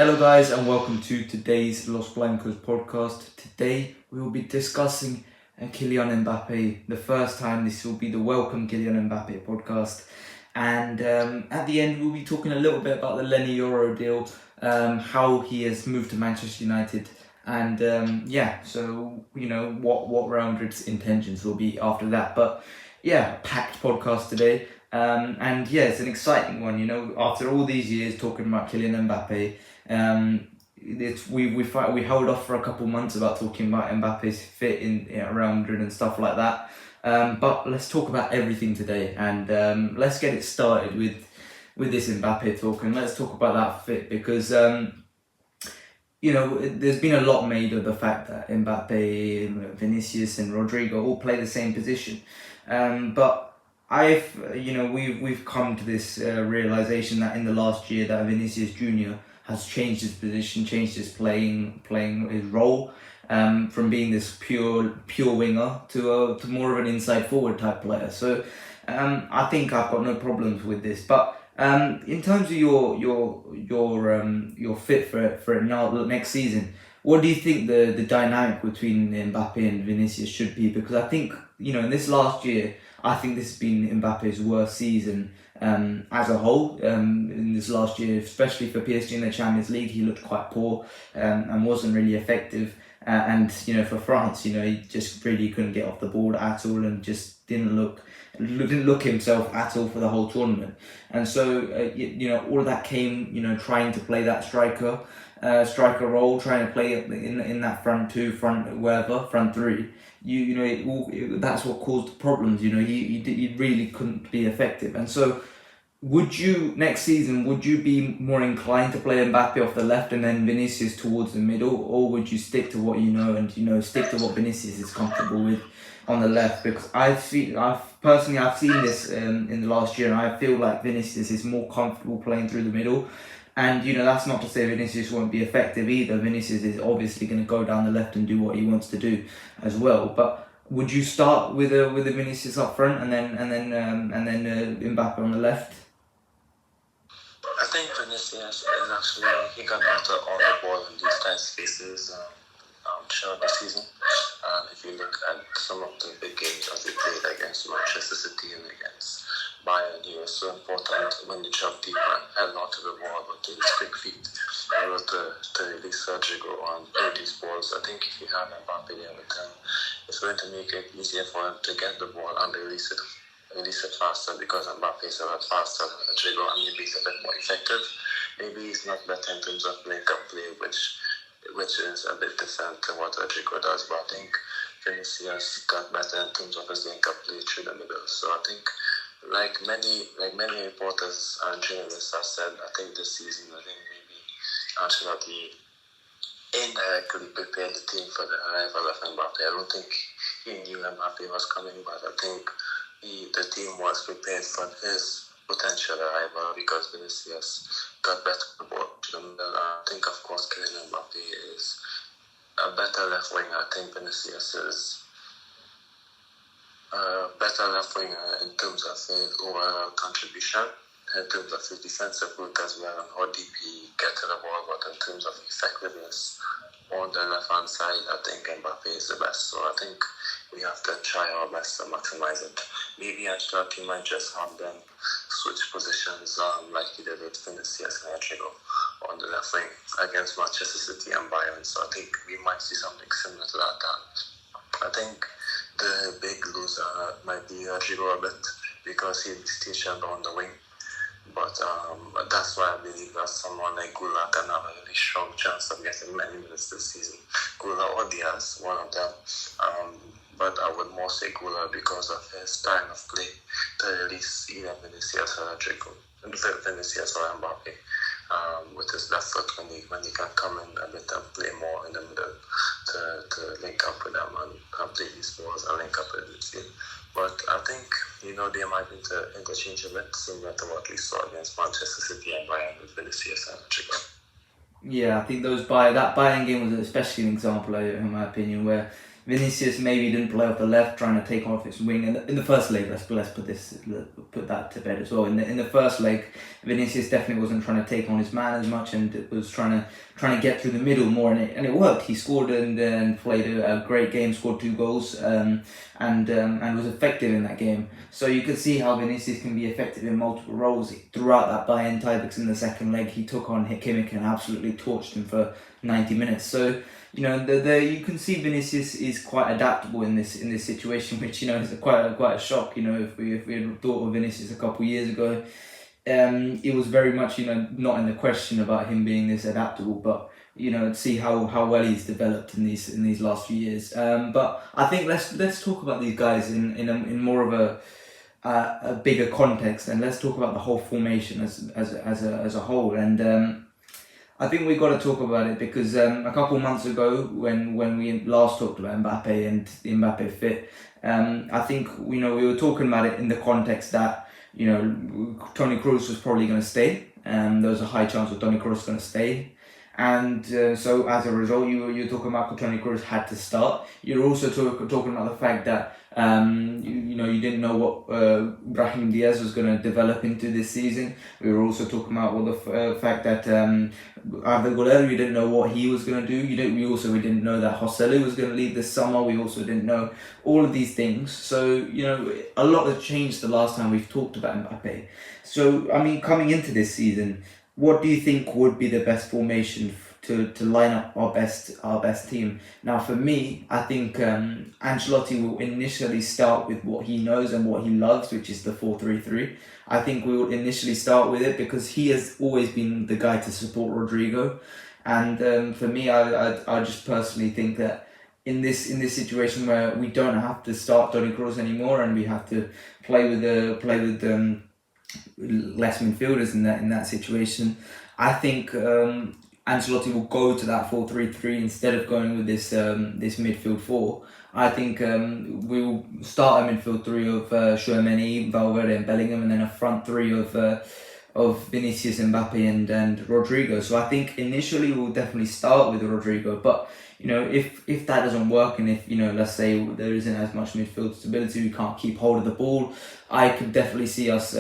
Hello guys and welcome to today's Los Blancos podcast. Today we will be discussing Kylian MBAPPÉ. The first time this will be the Welcome Kylian MBAPPÉ podcast. And at the end we'll be talking a little bit about the Lenny Euro deal, how he has moved to Manchester United, and so what Real Madrid's intentions will be after that. But yeah, packed podcast today. It's an exciting one, after all these years talking about Kylian Mbappe. We held off for a couple months about talking about Mbappe's fit in Real Madrid and stuff like that. But let's talk about everything today, and let's get it started with this Mbappe talk, and let's talk about that fit because there's been a lot made of the fact that Mbappe, Vinicius, and Rodrigo all play the same position, but we've come to this realization that in the last year that Vinicius Junior has changed his position, changed his playing his role, from being this pure winger to more of an inside forward type player. So I think I've got no problems with this. But in terms of your fit for it now next season, what do you think the dynamic between Mbappe and Vinicius should be? Because I think in this last year, I think this has been Mbappe's worst season as a whole. In this last year, especially for PSG in the Champions League, he looked quite poor and wasn't really effective. For France, he just really couldn't get off the board at all and just didn't look himself at all for the whole tournament. And so all of that came trying to play that striker role, trying to play in that front three. That's what caused problems. He really couldn't be effective. And so next season, would you be more inclined to play Mbappe off the left and then Vinicius towards the middle, or would you stick to what and stick to what Vinicius is comfortable with on the left? Because I've seen this in the last year, and I feel like Vinicius is more comfortable playing through the middle. And that's not to say Vinicius won't be effective either. Vinicius is obviously going to go down the left and do what he wants to do as well. But would you start with a Vinicius up front and then Mbappe on the left? I think Vinicius is actually, he got better on the ball in these tight spaces throughout the season. If you look at some of the big games that he played against Manchester City and against Bayern, he was so important when you jump deep and held on to the ball, but with his quick feet, able to release Rodrigo and play these balls. I think if you have Mbappe there with him, it's going to make it easier for him to get the ball and release it faster, because Mbappe is a lot faster than Rodrigo and maybe he's a bit more effective. Maybe he's not better in terms of link-up play, which is a bit different to what Rodrigo does, but I think Vinicius got better in terms of his link-up play through the middle. So I think like many reporters and journalists have said, I think this season, maybe Ancelotti indirectly prepared the team for the arrival of Mbappe. I don't think he knew Mbappe was coming, but I think the team was prepared for his potential arrival because Vinicius got better the ball. I think, of course, Kylian Mbappe is a better left winger. I think Vinicius is a better left winger in terms of his overall contribution, in terms of his defensive work as well, and how deep he gets to the ball. But in terms of effectiveness on the left-hand side, I think Mbappe is the best. So I think we have to try our best to maximize it. Maybe Ancelotti might just have them switch positions like he did with Vinicius and Rodrigo on the left wing against Manchester City and Bayern. So I think we might see something similar to that. I think the big loser might be Rodrigo a bit because he's stationed on the wing. But that's why I believe that someone like Gula can have a really strong chance of getting many minutes this season. Gula or Diaz, one of them. But I would more say Gula because of his style of play to release either Vinicius or Rodrigo, Vinicius or Mbappe, with his left foot when he can come in a bit and play more in the middle to link up with them and play these balls and link up with the midfield. But I think, they might be interchange a bit similar to what we saw against Manchester City and Bayern with Vinicius and Rodrigo. Yeah, I think that Bayern game was especially an example, in my opinion, where Vinicius maybe didn't play off the left, trying to take off his wing. And in the first leg, let's put that to bed as well. In the first leg, Vinicius definitely wasn't trying to take on his man as much, and it was trying to get through the middle more, and it worked. He scored and played a great game, scored 2 goals, and was effective in that game. So you could see how Vinicius can be effective in multiple roles. Throughout that Bayern tie, because in the second leg he took on Kimmich and absolutely torched him for 90 minutes. So you can see Vinicius is quite adaptable in this situation, which is quite a shock. If we had thought of Vinicius a couple of years ago, it was very much not in the question about him being this adaptable, but see how well he's developed in these last few years. But I think let's talk about these guys in more of a bigger context, and let's talk about the whole formation as a whole. And I think we got to talk about it because a couple of months ago, when we last talked about MBAPPÉ and the MBAPPÉ fit, I think we were talking about it in the context that Toni Kroos was probably going to stay. There was a high chance of Toni Kroos going to stay. And so as a result, you're talking about Toni Kroos had to start. You're also talking about the fact that you didn't know what Brahim Diaz was going to develop into this season. We were also talking about the fact that Arda Güler, we didn't know what he was going to do. We didn't know that Joselu was going to leave this summer. We also didn't know all of these things. So a lot has changed the last time we've talked about MBAPPÉ. So I mean, coming into this season, what do you think would be the best formation to line up our best team? Now, for me, I think Ancelotti will initially start with what he knows and what he loves, which is the 4-3-3. I think we will initially start with it because he has always been the guy to support Rodrigo, and for me, I just personally think that in this situation where we don't have to start Toni Kroos anymore and we have to play with less midfielders in that situation, I think Ancelotti will go to that 4-3-3 instead of going with this midfield 4. I think we will start a midfield 3 of Tchouaméni, Valverde and Bellingham, and then a front 3 of Vinicius, Mbappe and Rodrigo. So I think initially we'll definitely start with Rodrigo, but if that doesn't work, and if let's say there isn't as much midfield stability, we can't keep hold of the ball, I could definitely see us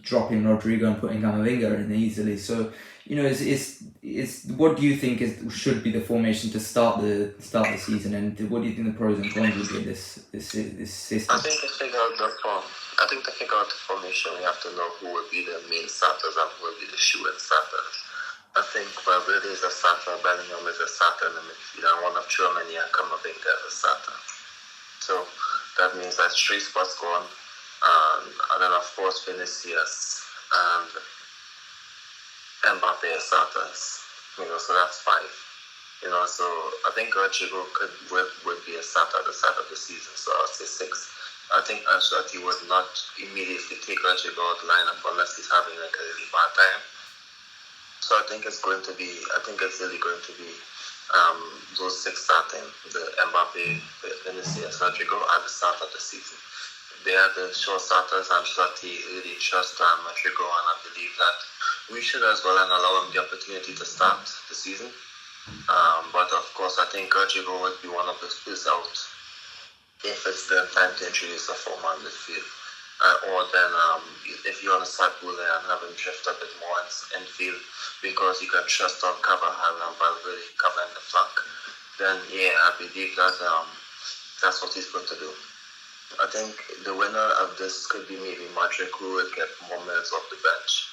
dropping Rodrigo and putting Camavinga in easily. So it's what do you think should be the formation to start the season, and what do you think the pros and cons would be in this system? I think to figure out the formation, we have to know who will be the main starters and who will be the shoe-in starters. I think Valverde is a starter, Bellingham is a starter in the midfield, and one of Tchouaméni and Camavinga is a starter. So that means that's 3 spots gone, and then of course Vinicius and Mbappé as starters. So that's 5. So I think Rodrigo would be a starter at the start of the season, so I'll say 6. I think Ancelotti would not immediately take Rodrigo out of the lineup unless he's having like a really bad time. So I think it's really going to be those 6 starting, the Mbappé, Vinicius, Rodrigo at the start of the season. They are the sure starters. Ancelotti really trusts Rodrigo, and I believe that we should as well and allow him the opportunity to start the season. But of course, I think Rodrigo would be one of the who's out if it's the time to introduce a 4-man midfield. Or then if you want to start Güler and have him drift a bit more in field because you can trust on Carvajal and Valverde covering the flank, then I believe that that's what he's going to do. I think the winner of this could be maybe Madrid, who would get more minutes off the bench.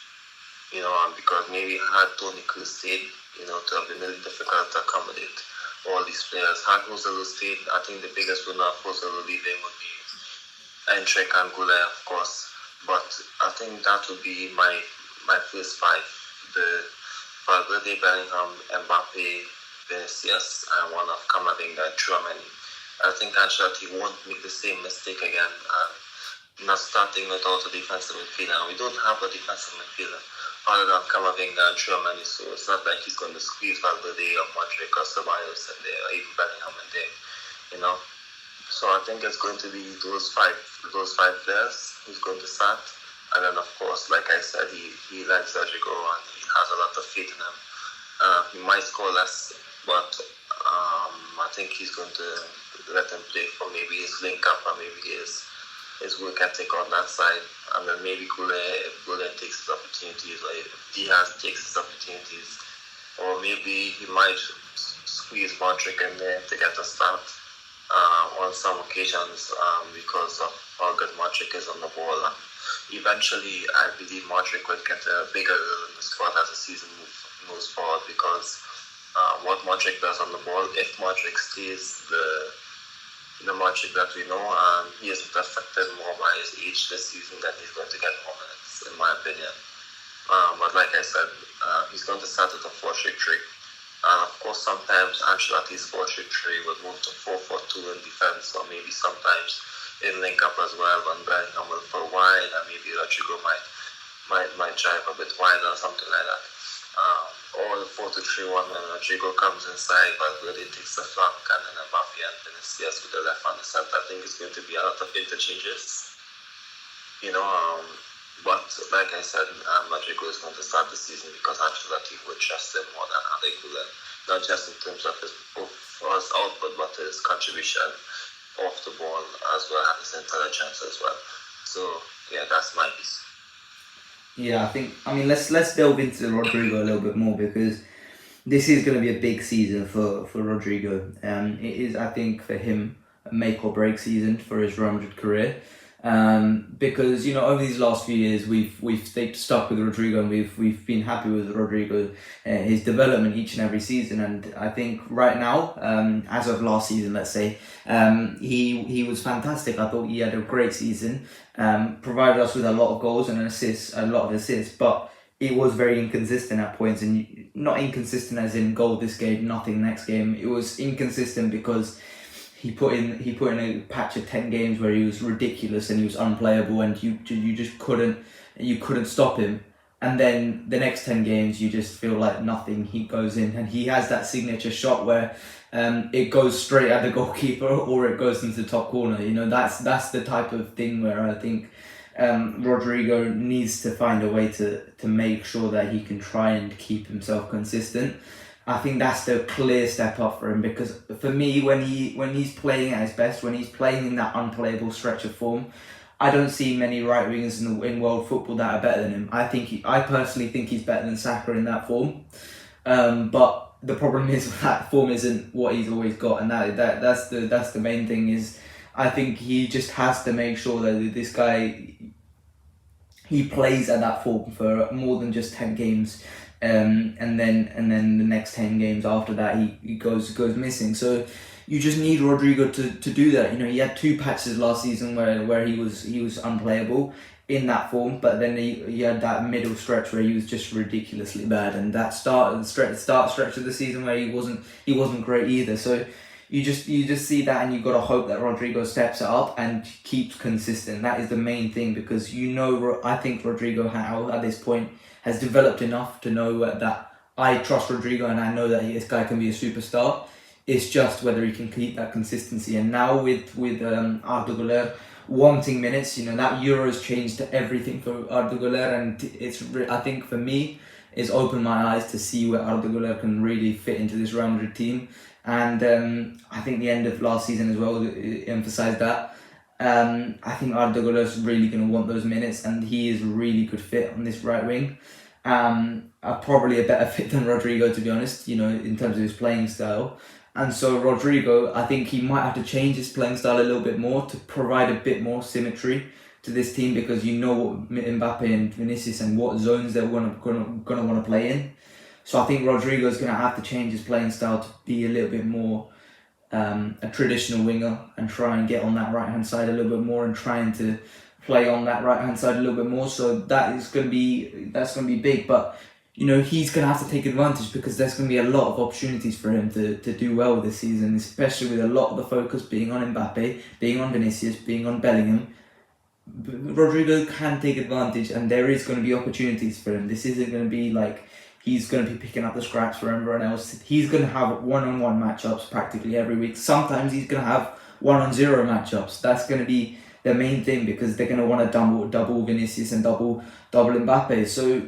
Because maybe had Toni Kroos stayed, to have been really difficult to accommodate all these players. Had Joselu stayed, I think the biggest winner of Joselu leaving would be Endrick and Güler, of course. But I think that would be my first 5. The Valverde, Bellingham, Mbappe, Vinicius, and one of Camavinga and Tchouaméni. I think Ancelotti won't make the same mistake again, not starting without a defensive midfielder. And we don't have a defensive midfielder other than Camavinga and Tchouaméni, so it's not like he's going to squeeze Valverde or Modric or Ceballos in there, or even Bellingham in there, So I think it's going to be those five players who's going to start. And then, of course, like I said, he likes Rodrigo and he has a lot of faith in him. He might score less, but I think he's going to let him play for maybe his link up or maybe his work ethic on that side. And then maybe if Goulet takes his opportunities, or if Diaz takes his opportunities, or maybe he might squeeze Modric in there to get a start on some occasions because of how good Modric is on the ball. And eventually, I believe Modric will get a bigger role in the squad as the season moves forward, because what Modric does on the ball, if Modric stays the Modric that we know, he isn't affected more by his age this season, then he's going to get more minutes, in my opinion. But like I said, he's going to start at a 4-3-3. And of course, sometimes Ancelotti's 4-3-3 would move to 4-4-2 in defense, or maybe sometimes in link up as well, when Bellingham will pull wide, and maybe Rodrigo might drive a bit wider or something like that. Or the 4-2-3-1 when Rodrigo comes inside, but really takes the flank, and then MBAPPÉ and Vinicius with the left and the center. I think it's going to be a lot of interchanges, but like I said, Rodrigo is going to start the season because Ancelotti would trust him more than Adekule, not just in terms of his output, but his contribution off the ball as well as his intelligence as well. So yeah, that's my piece. Yeah, let's delve into Rodrigo a little bit more, because this is going to be a big season for Rodrigo. It is, I think, for him a make or break season for his Real Madrid career. Because over these last few years we've stayed stuck with Rodrigo, and we've been happy with Rodrigo, his development each and every season. And I think right now, as of last season, let's say, he was fantastic. I thought he had a great season, provided us with a lot of goals and a lot of assists, but it was very inconsistent at points, and not inconsistent as in goal this game, nothing next game. It was inconsistent because he put in a patch of 10 games where he was ridiculous and he was unplayable, and you just couldn't stop him. And then the next 10 games you just feel like nothing. He goes in and he has that signature shot where it goes straight at the goalkeeper or it goes into the top corner. That's the type of thing where I think Rodrigo needs to find a way to make sure that he can try and keep himself consistent. I think that's the clear step up for him, because for me, when he's playing at his best, when he's playing in that unplayable stretch of form, I don't see many right wingers in world football that are better than him. I personally think he's better than Saka in that form, but the problem is that form isn't what he's always got, and that's the main thing. Is I think he just has to make sure that this guy, he plays at that form for more than just 10 games. And then the next 10 games after that he goes missing. So you just need Rodrigo to do that. He had 2 patches last season where he was unplayable in that form, but then he had that middle stretch where he was just ridiculously bad, and that start stretch of the season where he wasn't great either. So you just see that, and you've got to hope that Rodrigo steps it up and keeps consistent. That is the main thing, because I think Rodrigo at this point has developed enough to know that I trust Rodrigo and I know that this guy can be a superstar. It's just whether he can keep that consistency. And now with Arda Güler wanting minutes, that Euros changed everything for Arda Güler, and I think for me, it's opened my eyes to see where Arda Güler can really fit into this Real Madrid team. And I think the end of last season as well emphasised that. I think Arda Güler is really going to want those minutes, and he is a really good fit on this right wing. Probably a better fit than Rodrigo, to be honest, in terms of his playing style. And so Rodrigo, I think he might have to change his playing style a little bit more to provide a bit more symmetry to this team, because what MBAPPÉ and Vinicius and what zones they're going to want to play in. So I think Rodrigo is going to have to change his playing style to be a little bit more a traditional winger, and try and get on that right hand side a little bit more, and trying to play on that right hand side a little bit more. So that's going to be big, but he's going to have to take advantage, because there's going to be a lot of opportunities for him to do well this season, especially with a lot of the focus being on MBAPPÉ, being on Vinicius, being on Bellingham. Rodrigo can take advantage, and there is going to be opportunities for him. This isn't going to be like he's going to be picking up the scraps for everyone else. He's going to have one-on-one matchups practically every week. Sometimes he's going to have 1-on-0 matchups. That's going to be the main thing, because they're going to want to double Vinicius and double MBAPPÉ. So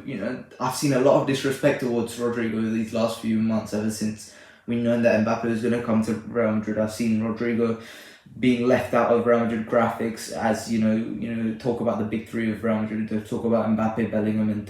I've seen a lot of disrespect towards Rodrigo these last few months, ever since We know that Mbappe is going to come to Real Madrid. I've seen Rodrigo being left out of Real Madrid graphics, as talk about the big three of Real Madrid. They talk about Mbappe, Bellingham,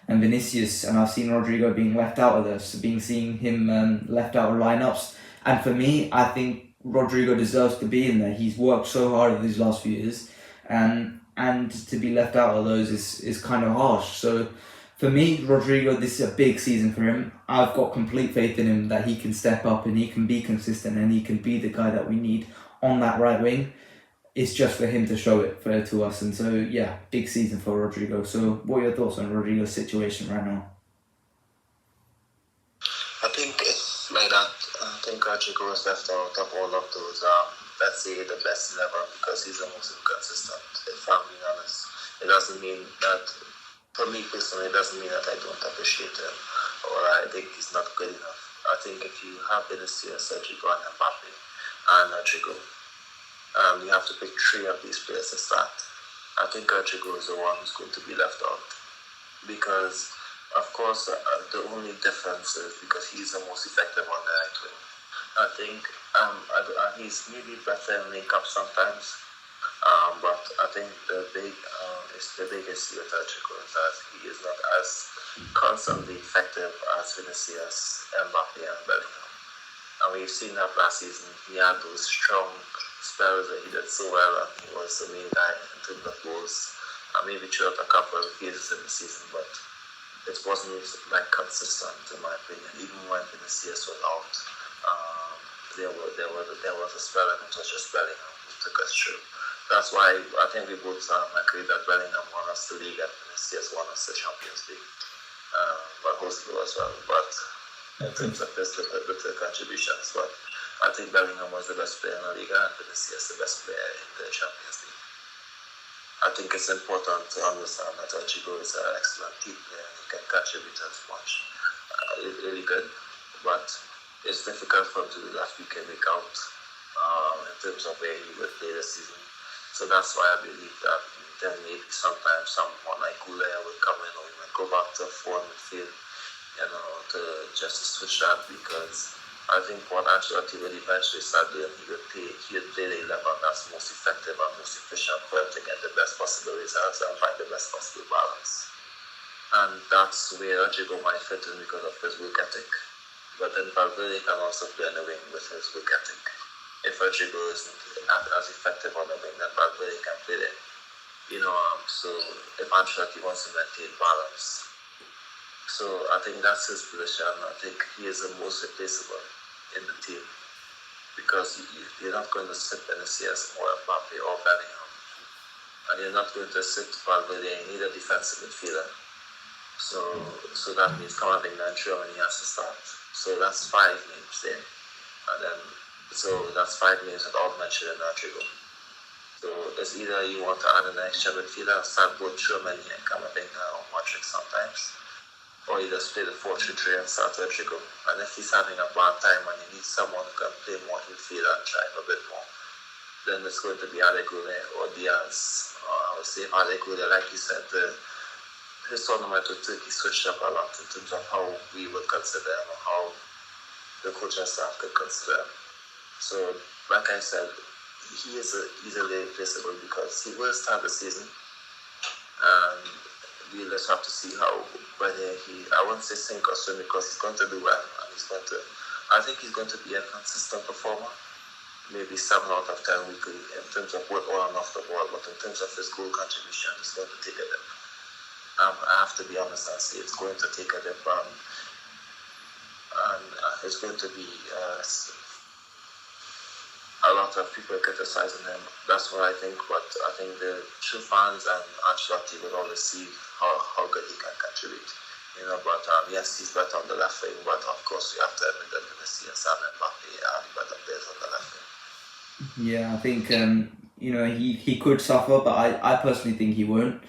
and Vinicius, and I've seen Rodrigo being left out of this, seeing him left out of lineups. And for me, I think Rodrigo deserves to be in there. He's worked so hard in these last few years, and to be left out of those is kind of harsh. So for me, Rodrigo, this is a big season for him. I've got complete faith in him that he can step up and he can be consistent and he can be the guy that we need on that right wing. It's just for him to show it to us. And so, yeah, big season for Rodrigo. So what are your thoughts on Rodrigo's situation right now? I think it's like that. I think Rodrigo is left out of all of those, let's say, the best level, because he's the most inconsistent, if I'm being honest. It doesn't mean that, for me personally, it doesn't mean that I don't appreciate him or I think he's not good enough. I think if you have Vinicius, Rodrigo, and MBAPPÉ, and Rodrigo, you have to pick three of these players to start. I think Rodrigo is the one who's going to be left out, because of course the only difference is because he's the most effective on the right wing. I think he's maybe better in link-up sometimes, but I think the biggest with Rodrigo is that he is not as constantly effective as Vinicius, MBAPPÉ, and Bellingham. And we've seen that last season. He had those strong spells that he did so well, and he was the main guy in terms of goals. Maybe throughout a couple of phases in the season, but it wasn't like consistent in my opinion. Even when Vinicius was out, there was a spell, and it was just Bellingham who took us through. That's why I think we both agree that Bellingham won us the league and Vinicius won us the Champions League, but hopefully as well. But in terms of his little contributions, but I think Bellingham was the best player in the league and Vinicius the best player in the Champions League. I think it's important to understand that Rodrigo is an excellent team player and he can contribute as much. Really good, but it's difficult for him to do that week in, week out in terms of where he would play this season. So that's why I believe that then maybe sometimes someone like Goulet would come in, or we might go back to 4 midfield, to just switch that, because I think what Ancelotti would eventually start doing, he would play the 11 that's most effective and most efficient for him to get the best possible results and find the best possible balance. And that's where Rodrigo might fit in because of his work ethic. But then Valverde can also play on the wing with his work ethic. If Rodrigo isn't as effective on the wing, then Valverde can play there. So if Ancelotti wants to maintain balance. So I think that's his position. I think he is the most replaceable in the team, because you're not going to sit Vinicius or MBAPPÉ or Bellingham, and you're not going to sit Valverde. You need a defensive midfielder. So that means Camavinga and Tchouaméni has to start. So that's 5 names there, and then that's 5 names without mentioning Rodrigo. So it's either you want to add an extra midfielder and start both Tchouaméni and Camavinga or Modric sometimes, or you just play the 4-3-3 and start Rodrigo. And if he's having a bad time and you need someone who can play more midfield and drive a bit more, then it's going to be Allegri or Diaz. I would say Allegri, like you said, his tournament with Turkey switched up a lot in terms of how we would consider him or how the coaching staff could consider him. So, like I said, he is easily replaceable because he will start the season, and we'll just have to see whether I won't say sink or swim, because he's going to do well, and I think he's going to be a consistent performer, maybe 7 out of 10 weekly in terms of work on and off the ball, but in terms of his goal contribution, it's going to take a dip. I have to be honest and say it's going to take a dip, and it's going to be a lot of people criticizing him. That's what I think, but I think the true fans and Ancelotti will always see how good he can contribute. But yes, he's better on the left wing, but of course you have to admit that Vinicius and MBAPPÉ are better players on the left wing. Yeah, I think he could suffer, but I personally think he won't.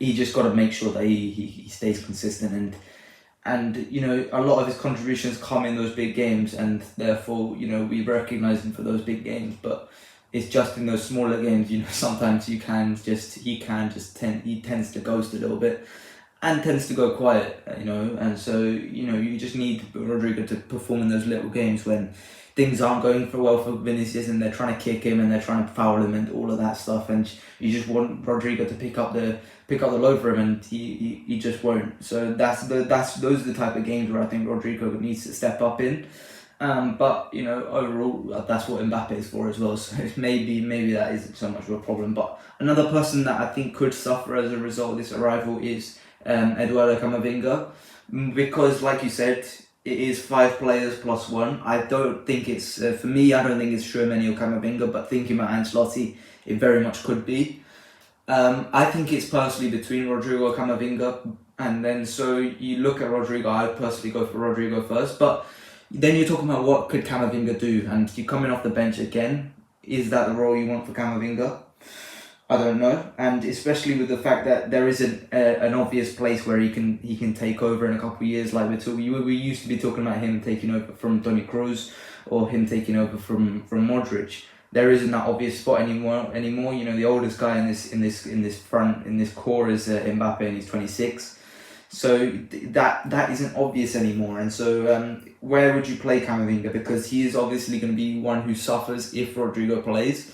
He just got to make sure that he stays consistent, and a lot of his contributions come in those big games, and therefore we recognize him for those big games. But it's just in those smaller games, sometimes he tends to ghost a little bit, and tends to go quiet, and so, you just need Rodrigo to perform in those little games when things aren't going for well for Vinicius and they're trying to kick him and they're trying to foul him and all of that stuff, and you just want Rodrigo to pick up the load for him, and he just won't. So those are the type of games where I think Rodrigo needs to step up in. But overall, that's what MBAPPÉ is for as well. So maybe that isn't so much of a problem. But another person that I think could suffer as a result of this arrival is Eduardo Camavinga, because, like you said, it is 5 players plus 1. I don't think it's for me. I don't think it's Tchouaméni or Camavinga. But thinking about Ancelotti, it very much could be. I think it's personally between Rodrigo or Camavinga, and then so you look at Rodrigo. I personally go for Rodrigo first, but then you're talking about what could Camavinga do, and you're coming off the bench again. Is that the role you want for Camavinga? I don't know, and especially with the fact that there isn't an obvious place where he can take over in a couple of years. Like we used to be talking about him taking over from Toni Kroos or him taking over from Modric. There isn't that obvious spot anymore. The oldest guy in this core is Mbappé, and he's 26. So that isn't obvious anymore, and so where would you play Camavinga? Because he is obviously going to be one who suffers if Rodrigo plays,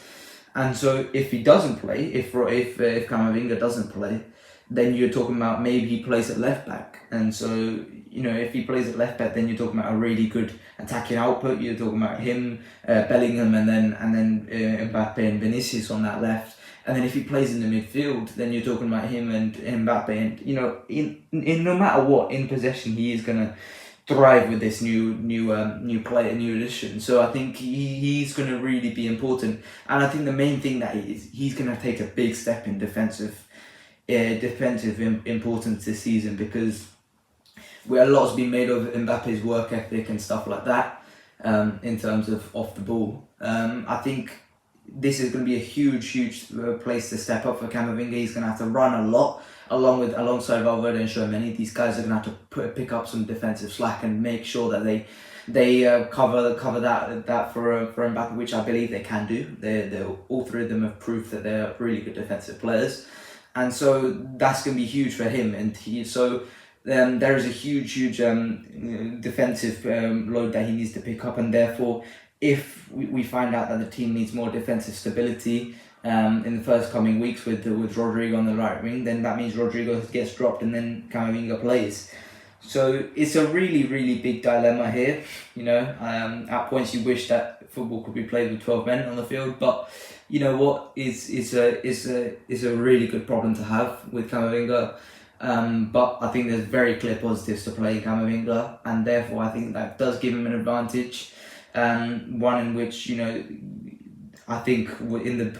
and so if he doesn't play, if Camavinga doesn't play, then you're talking about maybe he plays at left back, and so if he plays at left back, then you're talking about a really good attacking output. You're talking about him, Bellingham, and then Mbappé and Vinicius on that left. And then if he plays in the midfield, then you're talking about him and Mbappé. And in no matter what, in possession, he is gonna thrive with this new player, new addition. So I think he's gonna really be important. And I think the main thing that he's gonna take a big step in defensive importance this season, because where a lot's been made of Mbappe's work ethic and stuff like that, in terms of off the ball. I think this is going to be a huge place to step up for Camavinga. He's going to have to run a lot alongside Valverde and Tchouaméni. These guys are going to have to pick up some defensive slack and make sure that they cover that for Mbappé, which I believe they can do. They all 3 of them have proved that they're really good defensive players, and so that's going to be huge for him. And there is a huge defensive load that he needs to pick up, and therefore, if we find out that the team needs more defensive stability in the first coming weeks with Rodrigo on the right wing, then that means Rodrigo gets dropped and then Camavinga plays. So it's a really big dilemma here. At points you wish that football could be played with 12 men on the field, but you know what, it's a really good problem to have with Camavinga. But I think there's very clear positives to play Camavinga, and therefore I think that does give him an advantage. One in which I think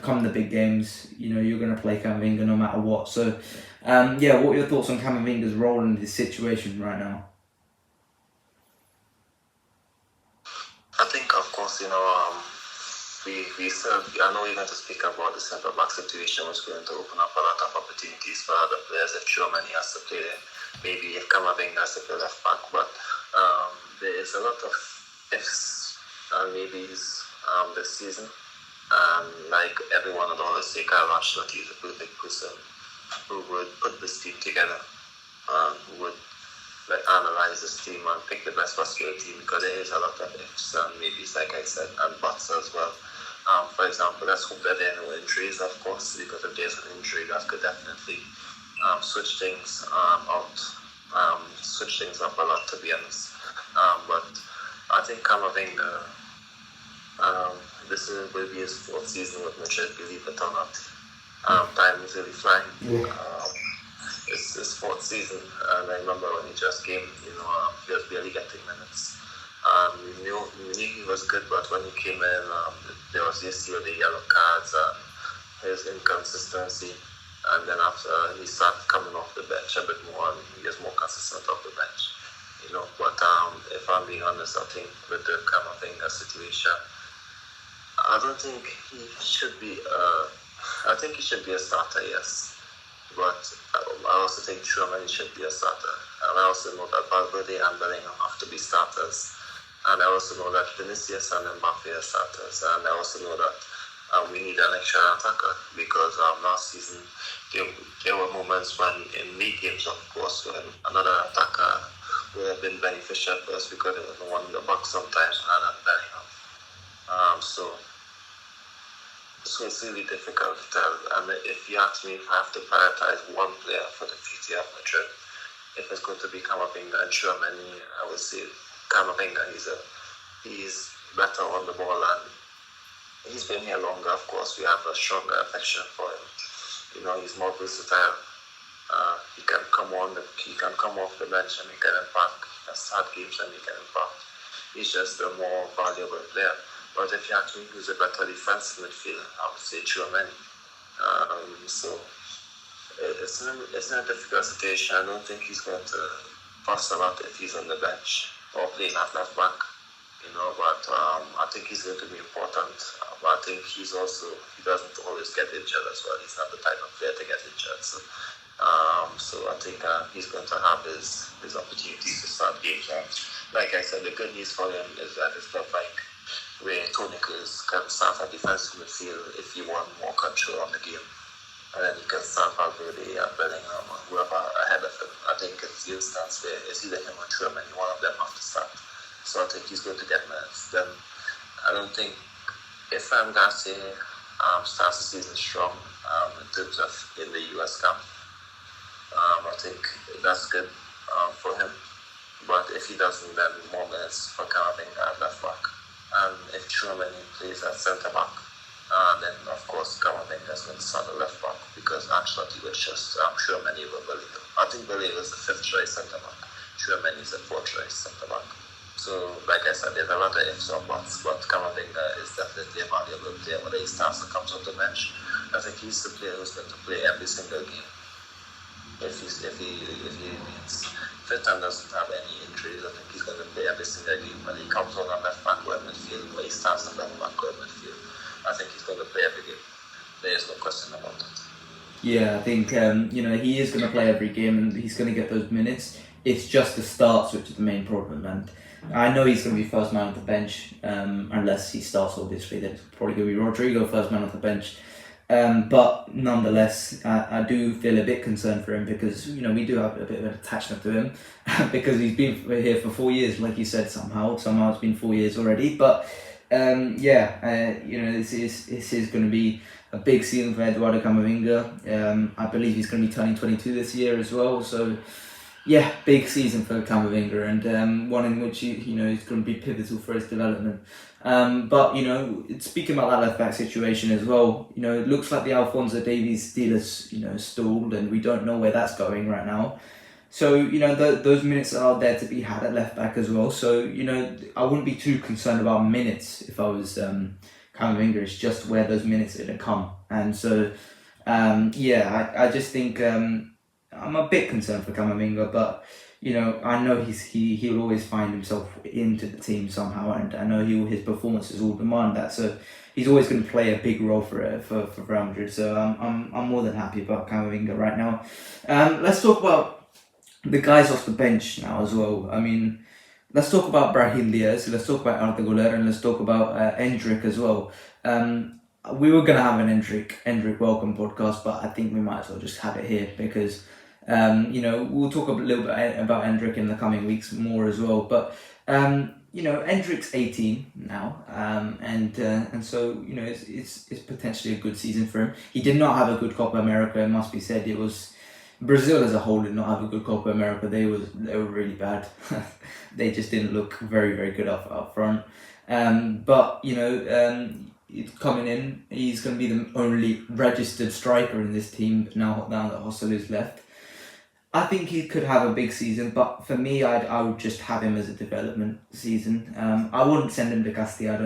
come the big games, you're going to play Camavinga no matter what. So what are your thoughts on Camavinga's role in this situation right now? I think, of course, we still, I know we're going to speak about the centre back situation, which is going to open up a lot of opportunities for other players if Tchouaméni has to play there, maybe if Camavinga has to play left back, but there is a lot of ifs and maybes this season. Like everyone would always say, Carlo Ancelotti is a perfect person who would put this team together, who would analyze this team and pick the best possibility, because there is a lot of ifs and maybes, like I said, and buts as well. For example, let's hope that there are no injuries, of course, because if there's an injury, that could definitely switch things up a lot, to be honest. But I think Camavinga, this will be his 4th season with Madrid, believe it or not. Time is really flying. It's his 4th season, and I remember when he just came, he was barely getting minutes. We knew he was good, but when he came in, there was this year the yellow cards and his inconsistency. And then after he started coming off the bench a bit more, and he was more consistent off the bench. But if I'm being honest, I think with the Camavinga situation, I don't think he should be. I think he should be a starter, yes. But I also think Tchouaméni should be a starter. And I also know that Valverde and Bellingham have to be starters. And I also know that Vinicius and Mbappé are starters. And I also know that we need an extra attacker because last season there were moments when in league games, of course, when another attacker would have been beneficial for us because there was no one in the box sometimes other than Bellingham. So it's really difficult to tell. And if you ask me if I have to prioritize one player for the future of Madrid, if it's going to be Camavinga and Tchouaméni, I would say Camavinga. He's better on the ball and he's been here longer. Of course, we have a stronger affection for him. You know, he's more versatile. He can come off the bench and he can impact. He can start games and he can impact. He's just a more valuable player. But if you ask me who's a better defensive midfielder, I would say Tchouaméni. So it's in a difficult situation. I don't think he's going to fuss a lot if he's on the bench or playing at left back. You know, but I think he's going to be important. But I think he doesn't always get injured as well. He's not the type of player to get injured. So I think he's going to have his opportunities to start games. Like I said, the good news for him is that it's not like where Toni Kroos can start at defensive midfield if you want more control on the game. And then you can start Valverde and Bellingham or whoever ahead of him. I think it's the instance where it's either him or Tchouaméni, one of them have to start. So I think he's going to get minutes. Then I don't think if Garcia starts the season strong in terms of in the US camp, I think that's good for him. But if he doesn't, then more minutes for Camavinga at left back. And if Tchouaméni plays at centre back, then of course Camavinga is going to start at left back because Ancelotti was just Tchouaméni over Bellingham. I think Bellingham is the 5th choice centre back. Tchouaméni is the 4th choice centre back. So like I said, there's a lot of ifs or buts, but Camavinga is definitely a valuable player. Whether he starts or comes off the bench, I think he's the player who's going to play every single game. If he remains fit and doesn't have any injuries, I think he's going to play every single game. When he comes on left back or midfield, when he starts on left back or midfield, I think he's going to play every game. There is no question about that. Yeah, I think he is going to play every game and he's going to get those minutes. It's just the starts which is the main problem, and I know he's going to be first man on the bench unless he starts. Obviously, then it's probably going to be Rodrigo first man on the bench. But nonetheless, I do feel a bit concerned for him because we do have a bit of an attachment to him because he's been here for 4 years, like you said. Somehow it's been 4 years already. But this is going to be a big season for Eduardo Camavinga. I believe he's going to be turning 22 this year as well. So yeah, big season for Camavinga and one in which he's going to be pivotal for his development. But speaking about that left back situation as well, it looks like the Alphonso Davies deal is stalled, and we don't know where that's going right now. So those minutes are there to be had at left back as well. So I wouldn't be too concerned about minutes if I was Camavinga. It's just where those minutes are going to come, and so I just think I'm a bit concerned for Camavinga, but I know he'll always find himself into the team somehow, and I know his performances will demand that. So he's always going to play a big role for Real Madrid. So I'm more than happy about Camavinga right now. Let's talk about the guys off the bench now as well. I mean, let's talk about Brahim Diaz. Let's talk about Arda Güler, and let's talk about Endrick as well. We were going to have an Endrick welcome podcast, but I think we might as well just have it here because we'll talk a little bit about Endrick in the coming weeks more as well. But Endrick's 18 now, and so it's potentially a good season for him. He did not have a good Copa America. It must be said. It was Brazil as a whole did not have a good Copa America. They were really bad. They just didn't look very, very good up front. But coming in, he's going to be the only registered striker in this team now that José left. I think he could have a big season, but for me, I would just have him as a development season. I wouldn't send him to Castilla.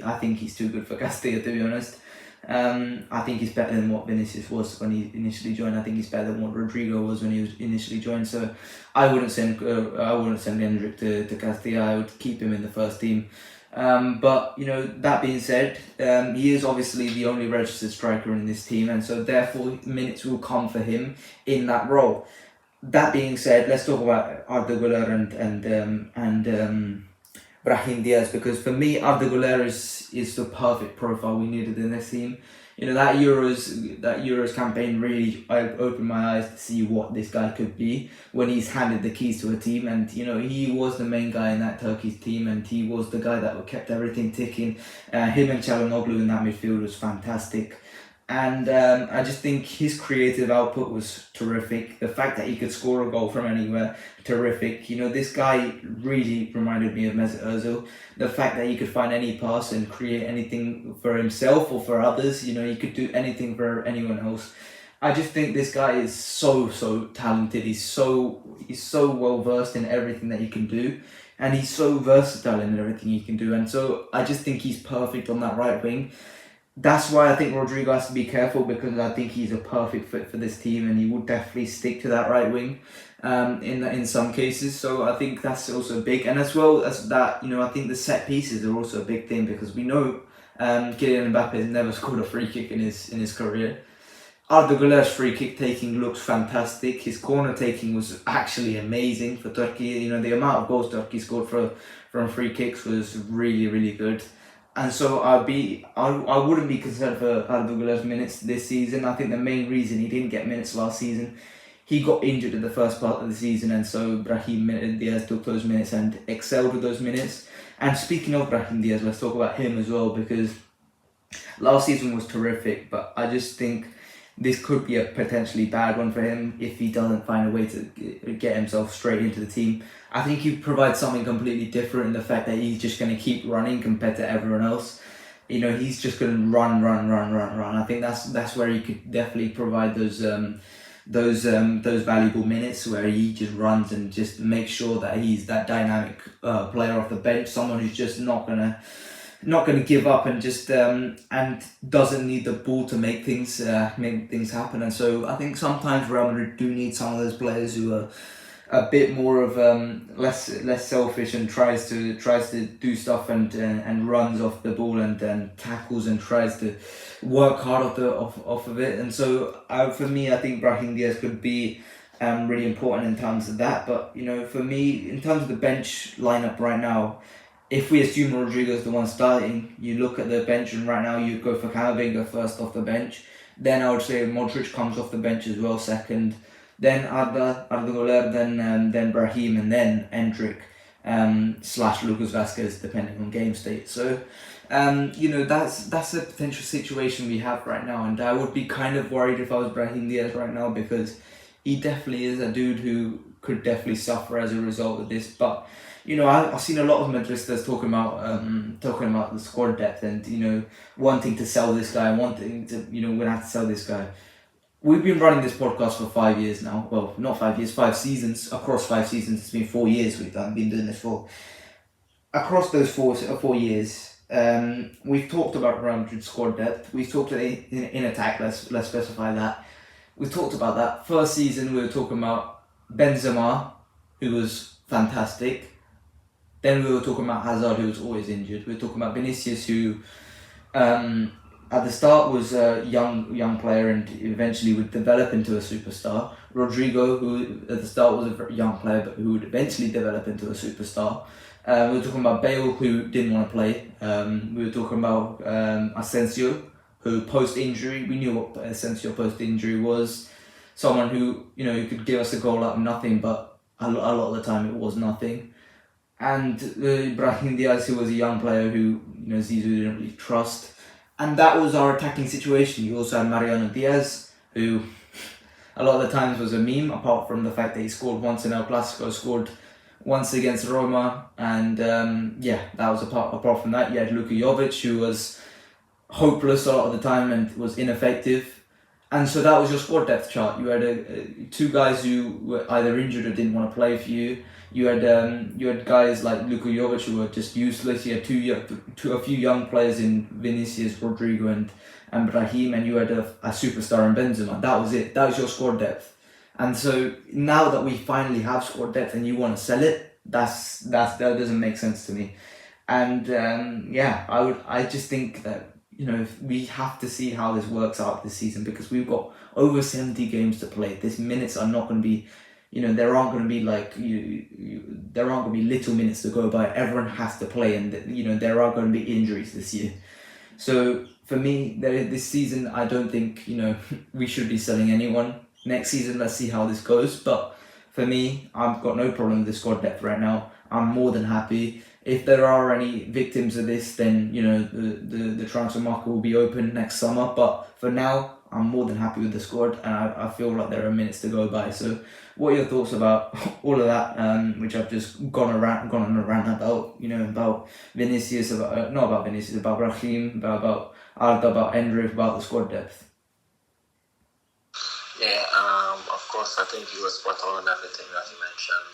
I think he's too good for Castilla, to be honest. I think he's better than what Vinicius was when he initially joined. I think he's better than what Rodrigo was when he was initially joined. So I wouldn't send Endrick to Castilla. I would keep him in the first team. But that being said, he is obviously the only registered striker in this team, and so therefore minutes will come for him in that role. That being said, let's talk about Arda Güler and Brahim Diaz, because for me, Arda Güler is the perfect profile we needed in this team. You know, that Euros campaign really opened my eyes to see what this guy could be when he's handed the keys to a team. And, you know, he was the main guy in that Turkey's team, and he was the guy that kept everything ticking. Him and Çalhanoğlu in that midfield was fantastic. And I just think his creative output was terrific. The fact that he could score a goal from anywhere, terrific. You know, this guy really reminded me of Mesut Ozil. The fact that he could find any pass and create anything for himself or for others. You know, he could do anything for anyone else. I just think this guy is so talented. He's so well versed in everything that he can do, and he's so versatile in everything he can do. And so I just think he's perfect on that right wing. That's why I think Rodrigo has to be careful, because I think he's a perfect fit for this team, and he would definitely stick to that right wing in some cases. So I think that's also big. And as well as that, you know, I think the set pieces are also a big thing, because we know Kylian Mbappé has never scored a free kick in his career. Arda Güler's free kick taking looks fantastic. His corner taking was actually amazing for Turkey. You know, the amount of goals Turkey scored from free kicks was really good. And so I wouldn't be concerned for Arda Güler's minutes this season. I think the main reason he didn't get minutes last season, he got injured in the first part of the season, and so Brahim Diaz took those minutes and excelled with those minutes. And speaking of Brahim Diaz, let's talk about him as well, because last season was terrific, but I just think this could be a potentially bad one for him if he doesn't find a way to get himself straight into the team. I think he provides something completely different in the fact that he's just going to keep running compared to everyone else. You know, he's just going to run. I think that's where he could definitely provide those valuable minutes where he just runs and just makes sure that he's that dynamic player off the bench, someone who's just not gonna give up and just and doesn't need the ball to make things happen. And so I think sometimes Real Madrid do need some of those players who are a bit more of less selfish and tries to do stuff and runs off the ball and tackles and tries to work hard off of it. And so for me, I think Brahim Diaz could be really important in terms of that. But you know, for me, in terms of the bench lineup right now, if we assume Rodrigo is the one starting, you look at the bench, and right now you go for Camavinga first off the bench. Then I would say Modric comes off the bench as well second. Then Arda Güler, then Brahim, and then Endrick / Lucas Vazquez, depending on game state. So, you know, that's a potential situation we have right now, and I would be kind of worried if I was Brahim Diaz right now, because he definitely is a dude who could definitely suffer as a result of this. But you know, I've seen a lot of Madristas talking about the squad depth and, you know, wanting to sell this guy, wanting to, you know, we're gonna have to sell this guy. We've been running this podcast for 5 years now. Well, not 5 years, 5 seasons. Across 5 seasons, it's been 4 years we've been doing this for. Across those 4 years, we've talked about Real Madrid's squad depth. We've talked in attack. Let's specify that. We've talked about that. First season, we were talking about Benzema, who was fantastic. Then we were talking about Hazard, who was always injured. We were talking about Vinicius, who at the start was a young player and eventually would develop into a superstar. Rodrigo, who at the start was a very young player but who would eventually develop into a superstar. We were talking about Bale, who didn't want to play. We were talking about Asensio, who post-injury, we knew what Asensio post-injury was. Someone who, you know, who could give us a goal out of nothing, but a lot of the time it was nothing. And Brahim Diaz, who was a young player who, you know, Zizou didn't really trust. And that was our attacking situation. You also had Mariano Diaz, who a lot of the times was a meme, apart from the fact that he scored once in El Clasico, scored once against Roma. And that was apart from that. You had Luka Jovic, who was hopeless a lot of the time and was ineffective. And so that was your squad depth chart. You had two guys who were either injured or didn't want to play for you. You had guys like Luka Jovic who were just useless. You had a few young players in Vinicius, Rodrigo, and Brahim, and you had a superstar in Benzema. That was it. That was your squad depth. And so now that we finally have squad depth and you want to sell it, that doesn't make sense to me. And I just think that, you know, we have to see how this works out this season, because we've got over 70 games to play. These minutes are not going to be, there aren't going to be there aren't going to be little minutes to go by. Everyone has to play, and there are going to be injuries this year. So for me, this season, I don't think we should be selling anyone. Next season, let's see how this goes. But for me, I've got no problem with the squad depth right now. I'm more than happy. If there are any victims of this, then the transfer market will be open next summer. But for now, I'm more than happy with the squad, and I feel like there are minutes to go by. So, what are your thoughts about all of that, which I've just gone on a rant about? About Vinicius, not about Vinicius, about Raheem, about Arda, about Endrick, about the squad depth. Yeah, of course, I think he was spot on everything that you mentioned.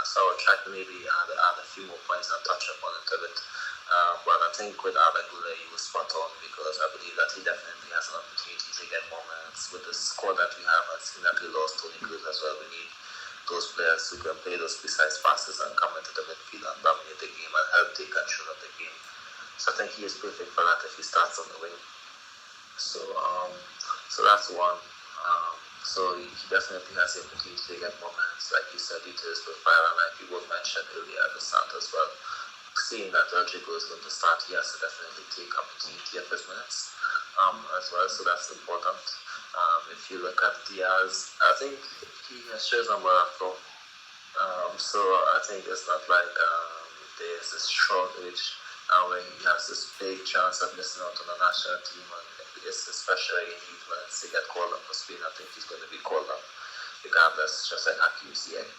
So I would try to maybe add a few more points and touch upon it a bit. But I think with Arda Güler, he was spot on because I believe that he definitely has an opportunity to get more minutes. With the squad that we have, I've seen that we lost Tony Kroos as well. We need those players who can play those precise passes and come into the midfield and dominate the game and help take control of the game. So I think he is perfect for that if he starts on the wing. So that's one. So he definitely has the opportunity to get more minutes, like you said, due to his profile, and like you both mentioned earlier at the start as well. Seeing that Rodrigo is going to start, he has to definitely take opportunity of his minutes as well, so that's important. If you look at Diaz, I think he has chosen Morocco, so I think it's not like there's this shortage where he has this big chance of missing out on the national team, and it's especially in youth minutes to get called up for Spain. I think he's going to be called up regardless, just like Hakim Ziyech.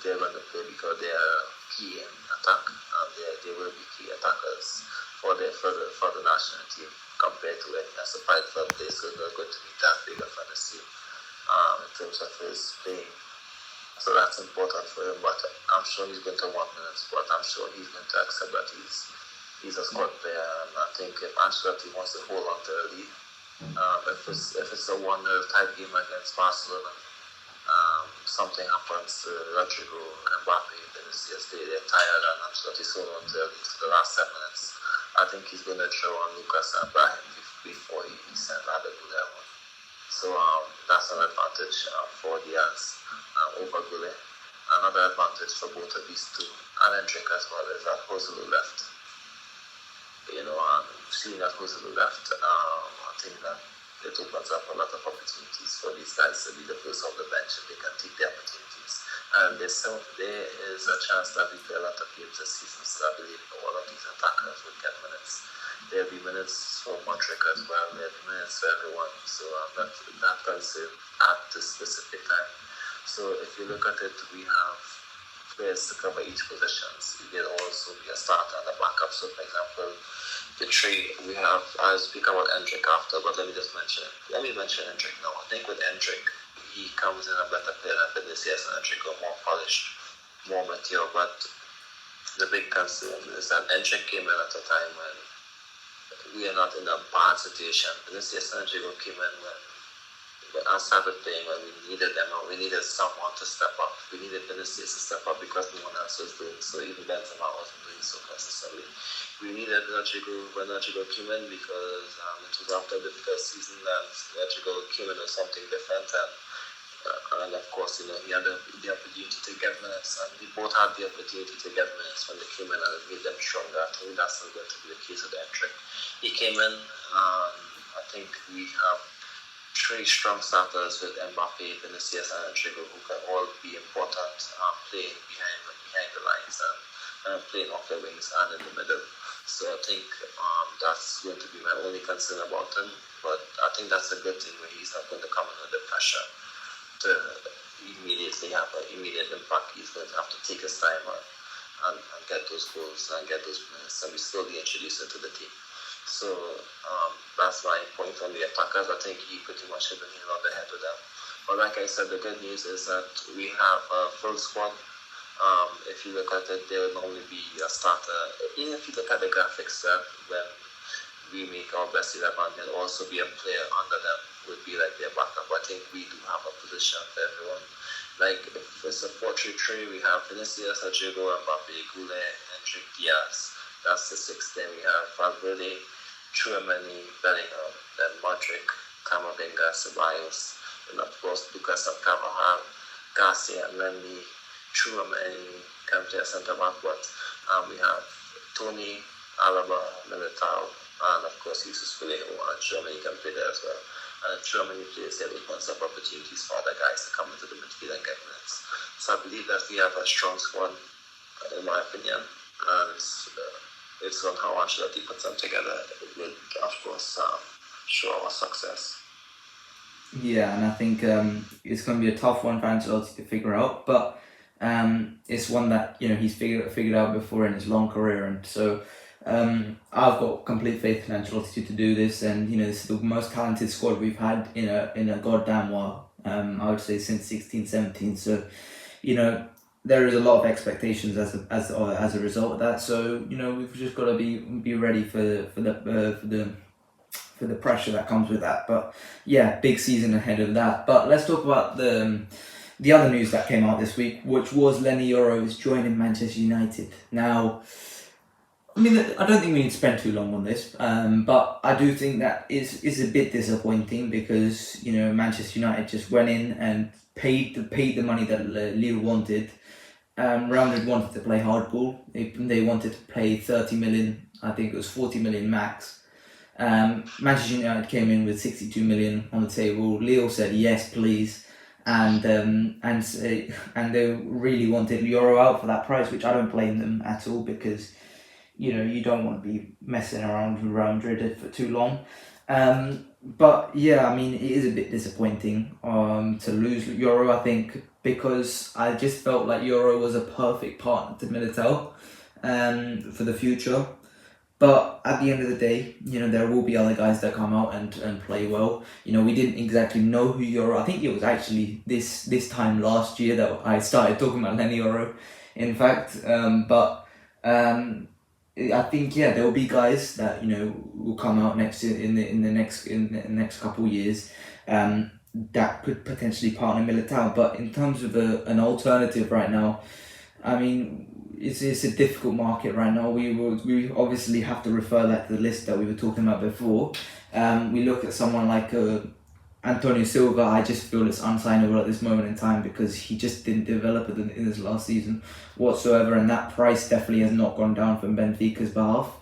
They're going to play because they are key in attack, and they will be key attackers for the national team compared to any as a private club player. So they're going to be that big of an issue in terms of his playing. So that's important for him, but I'm sure he's going to want minutes, but I'm sure he's going to accept that he's a squad player, and I think if Ancelotti wants to hold on to the lead, if it's a 1-0 type game against Barcelona, something happens to Rodrigo, MBAPPÉ, Vinicius, they're tired, and Ancelotti's holding on to the lead for the last 7 minutes. I think he's going to throw on Lucas and Brahim before he sends Arda Güler one. So that's an advantage for Diaz over Güler. Another advantage for both of these two, and Endrick as well, is that Joselu left. Seeing that Joselu left, I think that it opens up a lot of opportunities for these guys to be the first on the bench, and they can take the opportunities. And there is a chance that we play a lot of games this season, so I believe all of these attackers will get minutes. There'll be minutes for Modric as well, there'll be minutes for everyone, so that comes in at this specific time. So if you look at it, we have players to cover each position. You can also be a starter and a backup. So for example, the three we have, I'll speak about Endrick after, but let me mention Endrick now. I think with Endrick, he comes in a better player than Vinicius, and Endrick are more polished, more mature, but the big concern is that Endrick came in at a time when we are not in a bad situation. Vinicius and Endrick came in when I started playing, when we needed them, and we needed someone to step up. We needed Vinicius to step up because no one else was doing so. Even Benzema wasn't doing so consistently. We needed Rodrigo when Rodrigo came in because it was after the first season that Rodrigo came in with something different, and of course, he had the opportunity to get minutes, and we both had the opportunity to get minutes when they came in, and it made them stronger. I think that's not going to be the case with Endrick. He came in, I think we have 3 strong starters with MBAPPÉ, Vinicius, and Rodrigo, who can all be important playing behind the lines and playing off the wings and in the middle. So I think that's going to be my only concern about him. But I think that's a good thing where he's not going to come in with the pressure to immediately have an immediate impact. He's going to have to take his time and get those goals and get those minutes and be slowly introduced into the team. So that's my point on the attackers. I think he pretty much hit the nail on the head with them. But like I said, the good news is that we have a full squad. If you look at it, there will normally be a starter. Even if you look at the graphics when we make our best 11, there'll also be a player under them would be like their backup. I think we do have a position for everyone. Like if it's a 4-3-3, we have Vinicius, Rodrigo, MBAPPÉ, Güler, Endrick, Diaz. That's the 6. Then we have Valverde, Tchouaméni, Bellingham, then Modric, Camavinga, Ceballos, and of course Lucas and Carvajal, Garcia and Mendy, Chouameni can play centre back, but we have Tony, Alaba, Militao, and of course Jesus Vallejo, and Chouameni can play there as well. And Chouameni plays there, opens up opportunities for other guys to come into the midfield and get minutes. So I believe that we have a strong squad, in my opinion, and it's on how Ancelotti puts them together. It will, of course, show our success. Yeah, and I think it's going to be a tough one for Ancelotti to figure out, but it's one that he's figured out before in his long career, and so I've got complete faith in Ancelotti to do this, and this is the most talented squad we've had in a goddamn while. I would say since 16-17. So there is a lot of expectations as a result of that. So we've just got to be ready for the pressure that comes with that. But yeah, big season ahead of that. But let's talk about the other news that came out this week, which was Leny Yoro is joining Manchester United. Now, I mean, I don't think we need to spend too long on this, but I do think that is a bit disappointing because Manchester United just went in and paid the money that Lille wanted. Real Madrid wanted to play hardball. They wanted to pay 30 million. I think it was 40 million max. Manchester United came in with 62 million on the table. Lille said yes, please, and they really wanted Yoro out for that price, which I don't blame them at all because you don't want to be messing around with Real Madrid for too long. But yeah, I mean, it is a bit disappointing to lose Yoro, I think, because I just felt like Yoro was a perfect partner to Militao for the future. But at the end of the day, there will be other guys that come out and play well. We didn't exactly know who Yoro. I think it was actually this time last year that I started talking about Leny Yoro, in fact. I think there will be guys that will come out in the next couple of years that could potentially partner Militao. But in terms of an alternative right now, I mean, it's a difficult market right now. We obviously have to refer that to the list that we were talking about before. We look at someone like Antonio Silva. I just feel it's unsignable at this moment in time because he just didn't develop it in his last season whatsoever, and that price definitely has not gone down from Benfica's behalf.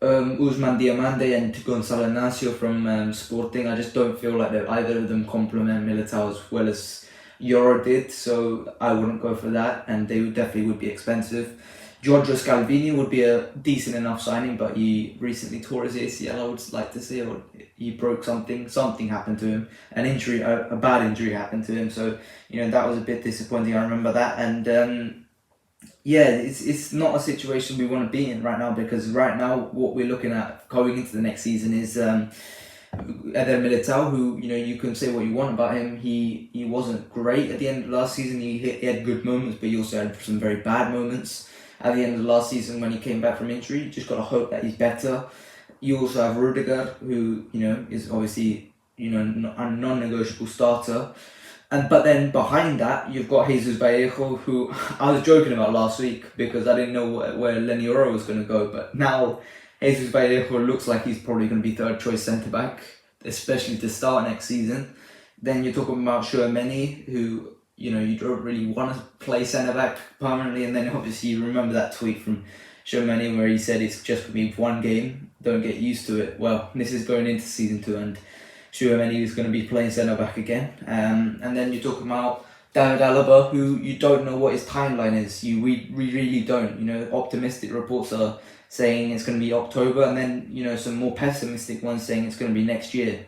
Ousmane Diomande and Gonçalo Inácio from Sporting, I just don't feel like that either of them complement Militao as well as Yoro did, so I wouldn't go for that, and they definitely would be expensive. Giorgio Scalvini would be a decent enough signing, but he recently tore his ACL, I would like to say, or he broke something happened to him, a bad injury happened to him, so that was a bit disappointing. I remember that, and it's not a situation we want to be in right now, because right now what we're looking at going into the next season is Eder Militao, who you can say what you want about him. He wasn't great at the end of last season. He had good moments, but he also had some very bad moments at the end of the last season when he came back from injury. You just got to hope that he's better. You also have Rudiger, who is obviously a non-negotiable starter, but then behind that you've got Jesus Vallejo, who I was joking about last week because I didn't know where Leny Yoro was going to go, but now Jesus Vallejo looks like he's probably going to be third choice centre back, especially to start next season. Then you're talking about Chouameni, who you don't really want to play centre back permanently, and then obviously you remember that tweet from Chouameni where he said it's just going to be one game, don't get used to it. Well, this is going into season 2, and Chouameni is going to be playing centre back again. And then you're talking about David Alaba, who you don't know what his timeline is. We really don't. Optimistic reports are saying it's going to be October, and then some more pessimistic ones saying it's going to be next year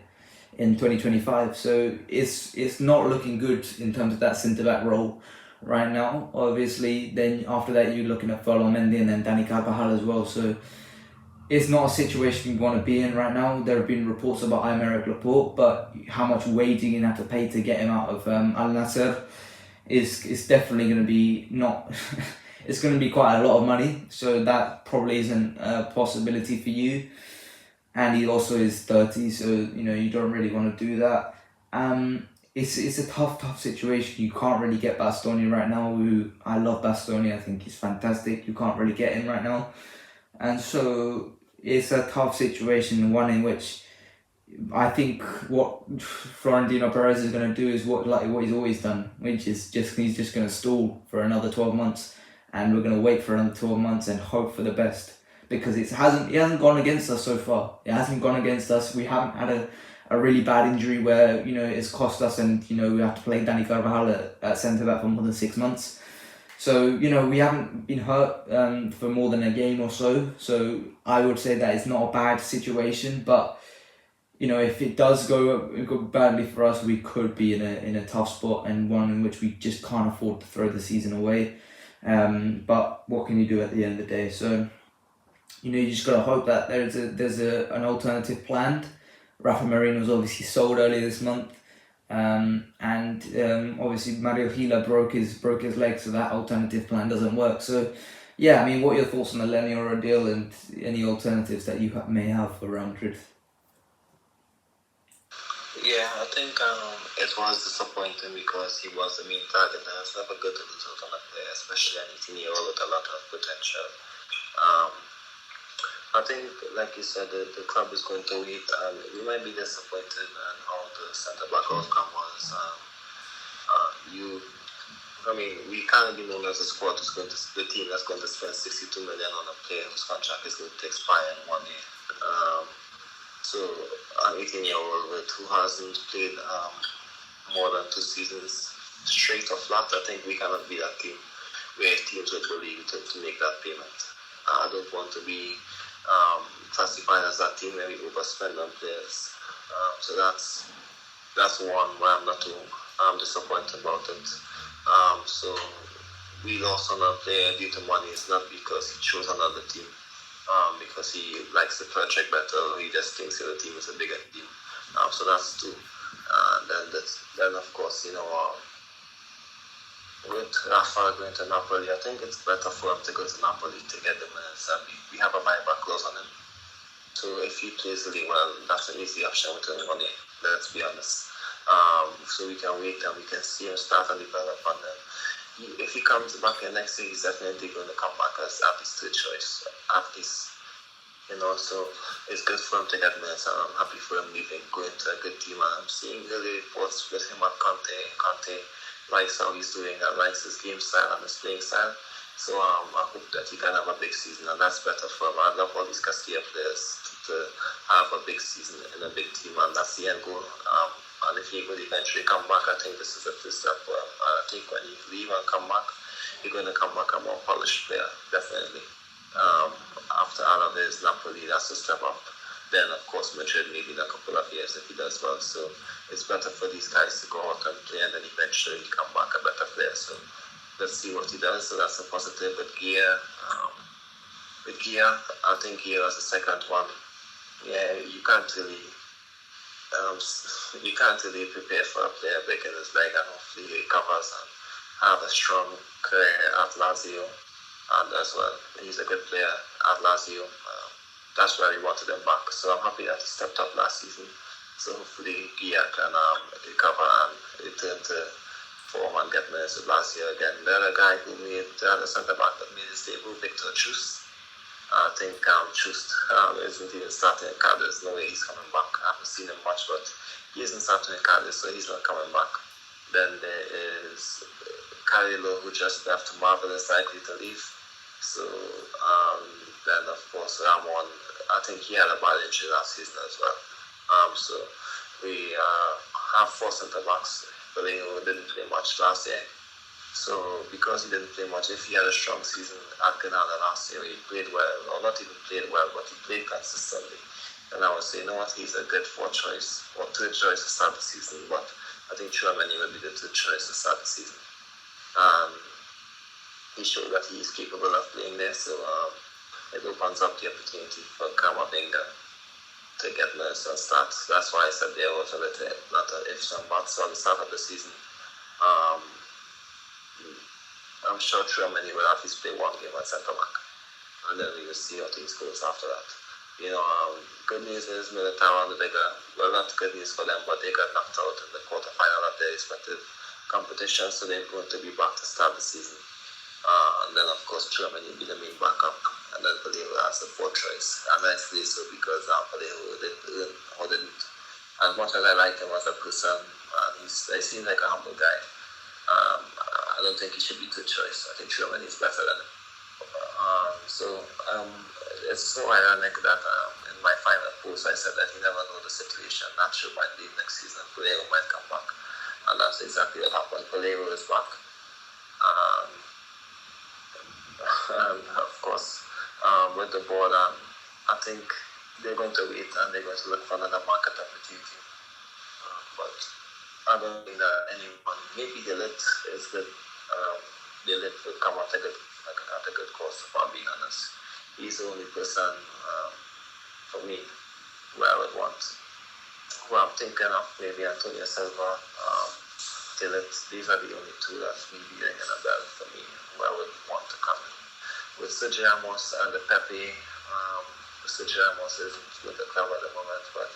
in 2025. So it's not looking good in terms of that centre back role right now. Obviously, then after that you're looking at Ferland Mendy and then Dani Carvajal as well. So it's not a situation you want to be in right now. There have been reports about Aymeric Laporte, but how much wage you're going to have to pay to get him out of Al Nassr is definitely going to be not. It's going to be quite a lot of money, so that probably isn't a possibility for you. And he also is 30, so you don't really want to do that. It's a tough situation. You can't really get Bastoni right now. I love Bastoni. I think he's fantastic. You can't really get him right now, and so it's a tough situation. One in which I think what Florentino Perez is going to do is what he's always done, which is he's just going to stall for another 12 months, and we're going to wait for another 12 months and hope for the best, because it hasn't gone against us so far. It hasn't gone against us. We haven't had a really bad injury where it's cost us, and we have to play Dani Carvajal at centre back for more than 6 months. So we haven't been hurt for more than a game or so. So I would say that it's not a bad situation, but if it does go badly for us, we could be in a tough spot, and one in which we just can't afford to throw the season away. But what can you do at the end of the day? So you just gotta hope that there's an alternative planned. Rafa Marino was obviously sold earlier this month, and obviously Mario Gila broke his leg, so that alternative plan doesn't work. So yeah, I mean, what are your thoughts on the Lenny Oro deal and any alternatives that you may have for Real Madrid? Yeah, I think it was disappointing because he was the main target, and it's never good to lose out on a player, especially an 18-year-old with a lot of potential. I think, like you said, the club is going to wait, and we might be disappointed in how the centre-back outcome was. We can't be known as a squad the team that's going to spend 62 million on a player whose contract is going to expire in 1 year. So an 18-year-old who hasn't played more than 2 seasons straight or flat, I think we cannot be that team where teams would believe to make that payment. I don't want to be classified as that team where we overspend on players. So that's one where I'm not too disappointed about it. So we lost on a player due to money. It's not because he chose another team. Because he likes the project better, or he just thinks the other team is a bigger team. So that's 2. Then of course, with Rafa going to Napoli, I think it's better for him to go to Napoli to get the minutes. We have a buyback clause on him. So if he plays really well, that's an easy option with him money, let's be honest. So we can wait and we can see him start and develop, and then if he comes back in next year, he's definitely going to come back as at least 3rd choice, at least. So it's good for him to get minutes, and I'm happy for him leaving, going to a good team. And I'm seeing the reports with him at Conte. Conte likes how he's doing, and likes his game style and his playing style. So I hope that he can have a big season, and that's better for him. I love all these Castilla players to have a big season in a big team, and that's the end goal. And if he will eventually come back, I think this is a first step for him. And I think when you leave and come back, you're going to come back a more polished player, definitely. After all of this, Napoli, that's a step up. Then, of course, Madrid maybe in a couple of years if he does well. So it's better for these guys to go out and play, and then eventually come back a better player. So let's see what he does. So that's a positive. With Gia, I think Gia is the second one. Yeah, you can't really prepare for a player breaking his leg, and hopefully he recovers and have a strong career at Lazio. And as well, he's a good player at Lazio. That's where we wanted him back. So I'm happy that he stepped up last season. So hopefully Gia can recover and return to form and get minutes with Lazio again. The other guy who made the centre back that made his debut, Victor Chust. I think Chust isn't even starting in Cardiff. There's no way he's coming back. I haven't seen him much, but he isn't starting in Cardiff, so he's not coming back. Then there is Carrillo, who just left. Marvel is likely to leave. So then of course Ramon, I think he had a bad injury last season as well. So we have 4 centre backs. Vallejo didn't play much last year. So because he didn't play much, if he had a strong season at Granada last year, he played well, or not even played well, but he played consistently. And I would say, he's a good 4th choice or 3rd choice to start the season. But I think Tchouaméni will be the 3rd choice to start the season. He showed that he is capable of playing there, so it opens up the opportunity for Camavinga to get minutes and start. That's why I said there was a little, not an ifs and buts on the start of the season. I'm sure Tchouaméni will at least play 1 game at centre back, and then we will see how things goes after that. Good news is Militao and not good news for them, but they got knocked out in the quarterfinal of their respective competitions, so they're going to be back to start the season. And then, of course, Tchouaméni will be the main backup, and then Vallejo as the 4th choice. And nicely so, because Vallejo didn't As much as I like him as a person, he seems like a humble guy. I don't think he should be third choice. I think Sherman is better than him. It's so ironic that in my final post I said that you never know the situation. Nacho might leave next season, Valero might come back, and that's exactly what happened. Valero is back. And of course, with the board, I think they're going to wait and they're going to look for another market opportunity. But I don't think that anyone, maybe the lit is good. The lit would come at a good cost, if I'm being honest. He's the only person for me where I would want. Well, I'm thinking of maybe Antonio Silva, Tillit. These are the only two that maybe ringing a bell for me where I would want to come in. With Sergio Ramos and the Pepe, Sergio Ramos isn't with the club at the moment, but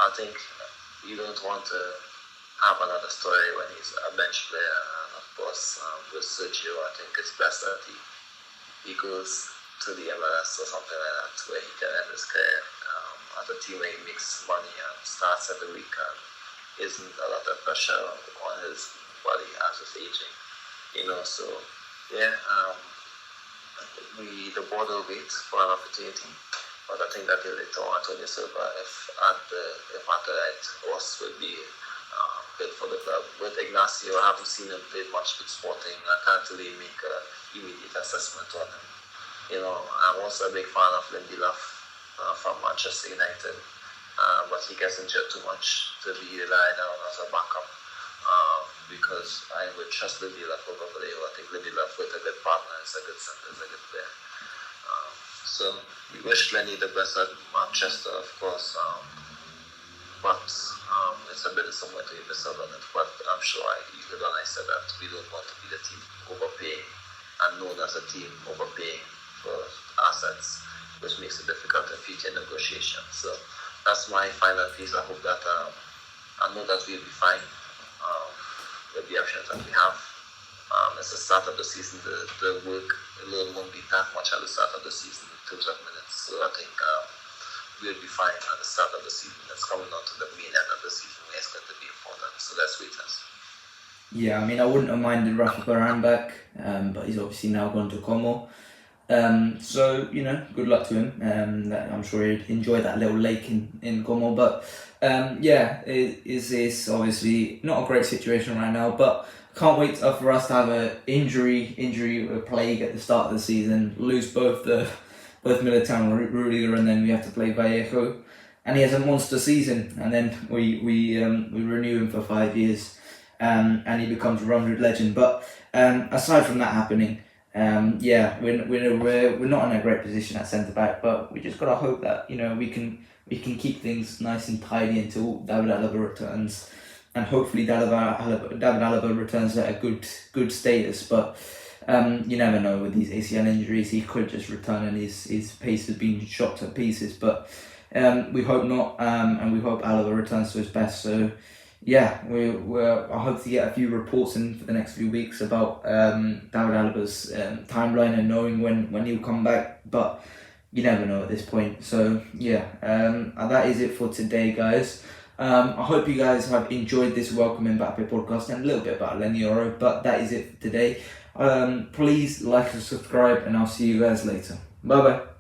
I think you don't want to have another story when he's a bench player. And of course, with Sergio, I think it's best that he goes to the MLS or something like that, where he can end his career at a team where he makes money and starts every week and isn't a lot of pressure on his body as it's aging. So yeah, the board will wait for an opportunity, but I think that later on Antonio Silva, if at the right horse, would be good for the club. With Ignacio, I haven't seen him play much with Sporting. I can't really make an immediate assessment on him. I'm also a big fan of Lindy Luff from Manchester United, but he gets injured too much to be relied on as a backup. Because I would trust Lindy Luff over Vallejo. I think Lindy Luff with a good partner is a good center, is a good player. So we wish Lenny the best at Manchester, of course. But it's a bit somewhere to miss out on it. But I'm sure you heard when I said that we don't want to be the team overpaying and known as a team overpaying for assets, which makes it difficult in future negotiations. So that's my final piece. I hope that I know that we'll be fine with the options that we have. It's the start of the season. The work alone won't be that much at the start of the season in terms of minutes. So I think we'll be fine at the start of the season. It's coming on to the main end of the season where it's going to be important. So let's wait and see. Yeah, I mean, I wouldn't have minded Rafa Varane back, but he's obviously now gone to Como. So, good luck to him. I'm sure he'd enjoy that little lake in Como. But it's obviously not a great situation right now. But can't wait for us to have an injury plague at the start of the season, lose both Militao and Rudiger, and then we have to play Vallejo. And he has a monster season, and then we renew him for 5 years, and he becomes a Real Madrid legend. But aside from that happening, we're not in a great position at centre back, but we just gotta hope that we can keep things nice and tidy until David Alaba returns, and hopefully David Alaba returns at a good status. But you never know with these ACL injuries; he could just return and his pace has been shot to pieces. But we hope not, and we hope Alaba returns to his best. So. Yeah, I hope to get a few reports in for the next few weeks about David Alaba's timeline and knowing when he'll come back, but you never know at this point. So yeah, that is it for today, guys. I hope you guys have enjoyed this Welcome MBAPPÉ podcast and a little bit about Lenny Oro, but that is it for today. Please like and subscribe, and I'll see you guys later. Bye bye.